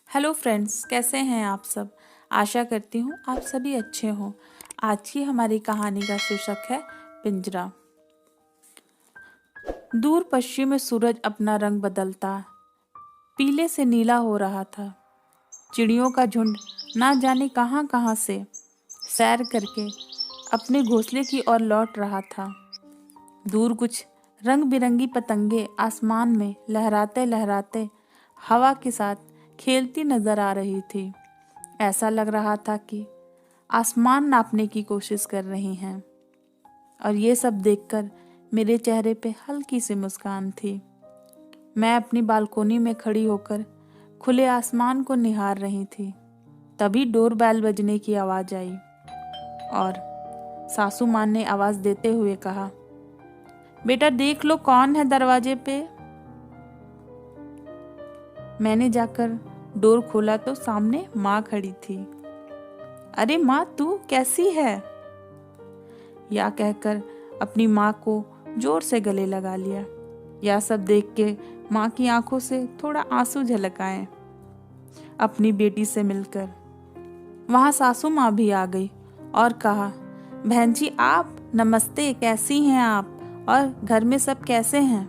Hello friends, कैसे हैं आप सब। आशा करती हूँ आप सभी अच्छे हों। आज की हमारी कहानी का शीर्षक है पिंजरा। दूर पश्चिम में सूरज अपना रंग बदलता पीले से नीला हो रहा था। चिड़ियों का झुंड ना जाने कहाँ कहाँ से सैर करके अपने घोंसले की ओर लौट रहा था। दूर कुछ रंग बिरंगी पतंगे आसमान में लहराते लहराते हवा के साथ खेलती नजर आ रही थी। ऐसा लग रहा था कि आसमान नापने की कोशिश कर रही हैं। और ये सब देखकर मेरे चेहरे पे हल्की सी मुस्कान थी। मैं अपनी बालकोनी में खड़ी होकर खुले आसमान को निहार रही थी। तभी डोर बेल बजने की आवाज आई और सासू माँ ने आवाज देते हुए कहा, बेटा देख लो कौन है दरवाजे पे। मैंने जाकर डोर खोला तो सामने माँ खड़ी थी। अरे माँ, तू कैसी है? या कहकर अपनी माँ को जोर से गले लगा लिया। यह सब देख के माँ की आंखों से थोड़ा आंसू झलक आए अपनी बेटी से मिलकर। वहां सासू माँ भी आ गई और कहा, बहन जी आप नमस्ते, कैसी हैं आप और घर में सब कैसे हैं?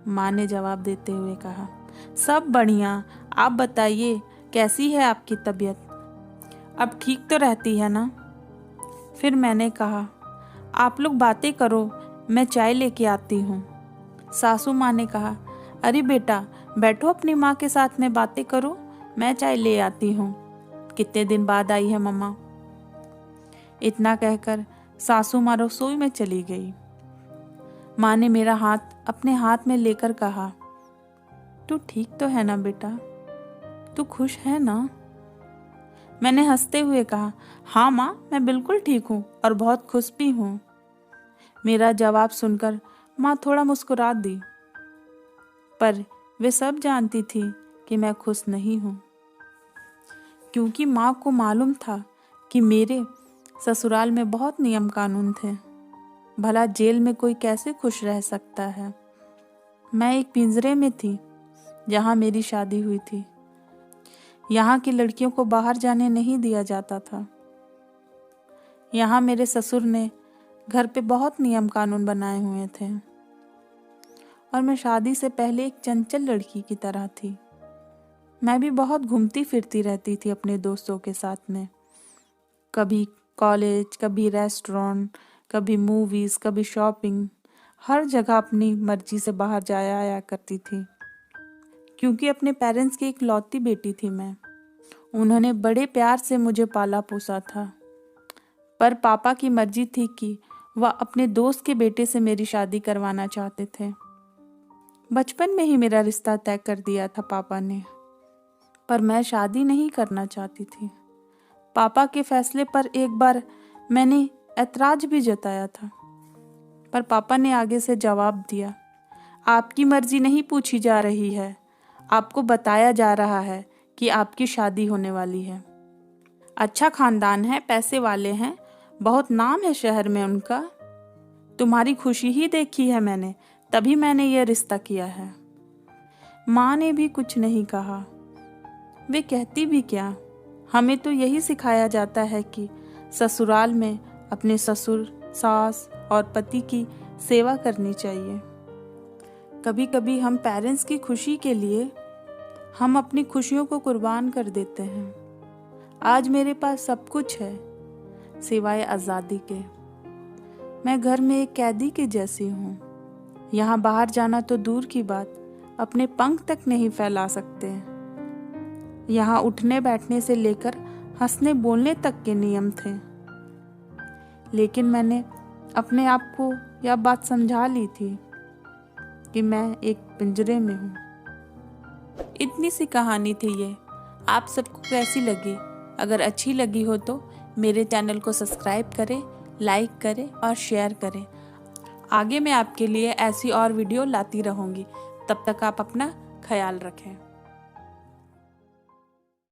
माँ ने जवाब देते हुए कहा, सब बढ़िया, आप बताइए कैसी है आपकी तबीयत? अब ठीक तो रहती है ना? फिर मैंने कहा, आप लोग बातें करो, मैं चाय लेके आती हूँ। सासू माँ ने कहा, अरे बेटा बैठो, अपनी माँ के साथ में बातें करो, मैं चाय ले आती हूँ। कितने दिन बाद आई है मम्मा। इतना कहकर सासू माँ रसोई में चली गई। माँ ने मेरा हाथ अपने हाथ में लेकर कहा, तू ठीक तो है ना बेटा? तू खुश है ना? मैंने हंसते हुए कहा, हाँ माँ, मैं बिल्कुल ठीक हूँ और बहुत खुश भी हूँ। मेरा जवाब सुनकर माँ थोड़ा मुस्कुरा दी, पर वे सब जानती थी कि मैं खुश नहीं हूँ, क्योंकि माँ को मालूम था कि मेरे ससुराल में बहुत नियम कानून थे। भला जेल में कोई कैसे खुश रह सकता है। मैं एक पिंजरे में थी जहाँ मेरी शादी हुई थी। यहाँ की लड़कियों को बाहर जाने नहीं दिया जाता था। यहाँ मेरे ससुर ने घर पे बहुत नियम कानून बनाए हुए थे और मैं शादी से पहले एक चंचल लड़की की तरह थी। मैं भी बहुत घूमती फिरती रहती थी अपने दोस्तों के साथ में, कभी कॉलेज, कभी रेस्टोरेंट, कभी मूवीज, कभी शॉपिंग। हर जगह अपनी मर्जी से बाहर जाया आया करती थी, क्योंकि अपने पेरेंट्स की इकलौती बेटी थी मैं। उन्होंने बड़े प्यार से मुझे पाला पोसा था, पर पापा की मर्जी थी कि वह अपने दोस्त के बेटे से मेरी शादी करवाना चाहते थे। बचपन में ही मेरा रिश्ता तय कर दिया था पापा ने, पर मैं शादी नहीं करना चाहती थी। पापा के फैसले पर एक बार मैंने ऐतराज भी जताया था, पर पापा ने आगे से जवाब दिया, आपकी मर्जी नहीं पूछी जा रही है, आपको बताया जा रहा है कि आपकी शादी होने वाली है। अच्छा खानदान है, पैसे वाले हैं, बहुत नाम है शहर में उनका। तुम्हारी खुशी ही देखी है मैंने, तभी मैंने यह रिश्ता किया है। माँ ने भी कुछ नहीं कहा। वे कहती भी क्या, हमें तो यही सिखाया जाता है कि ससुराल में अपने ससुर, सास और पति की सेवा करनी चाहिए। कभी कभी हम पेरेंट्स की खुशी के लिए हम अपनी खुशियों को कुर्बान कर देते हैं। आज मेरे पास सब कुछ है सिवाय आज़ादी के। मैं घर में एक कैदी के जैसी हूँ। यहाँ बाहर जाना तो दूर की बात, अपने पंख तक नहीं फैला सकते। यहाँ उठने बैठने से लेकर हंसने बोलने तक के नियम थे। लेकिन मैंने अपने आप को यह बात समझा ली थी कि मैं एक पिंजरे में हूँ। इतनी सी कहानी थी ये। आप सबको कैसी लगी? अगर अच्छी लगी हो तो मेरे चैनल को सब्सक्राइब करें, लाइक करें और शेयर करें। आगे मैं आपके लिए ऐसी और वीडियो लाती रहूँगी। तब तक आप अपना ख्याल रखें।